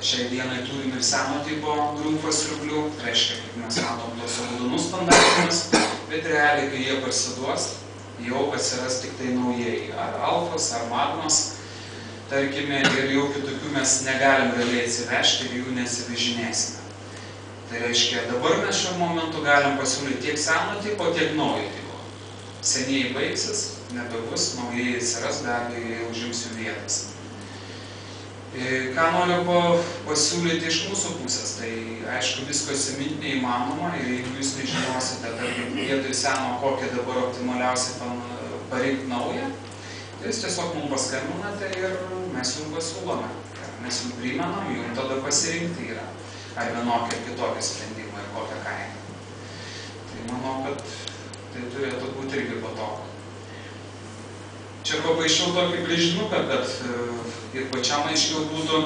šiai dienai turim ir seno tipo grūfo siurblių, reiškia, kaip mes matom tos raudonus standartinius, bet realiai, kai jie parsiduos, jau atsiras tik tai naujieji, ar alfas, ar magnos, tarkime, ir jau kitokių mes negalim realiai atsivežti ir jų nesivežinėsime. Tai reiškia, dabar mes šiuo momentu galim pasiūlyti tiek seno tipo, tiek naujo tipo. Senieji baigsis, nebebus, naujieji atsiras, be abejo, jie užims jų vietas. Ką noriu pasiūlyti iš mūsų pusės, tai aišku, visko įsiminti neįmanoma ir jeigu jūs nežinosite, tarkim, vietoj seno, kokią dabar optimaliausiai parinkti naują, tai jūs tiesiog mums paskambinate ir mes jums pasiūlome. Mes jums primenam, jums tada pasirinkti yra. Ar vienokį ar kitokį sprendimą ir kokią kainą. Tai manau, kad tai turėtų būti irgi patogu. Čia papaišiau tokį brėžinuką, kad ir pačiam aiškiau būtų,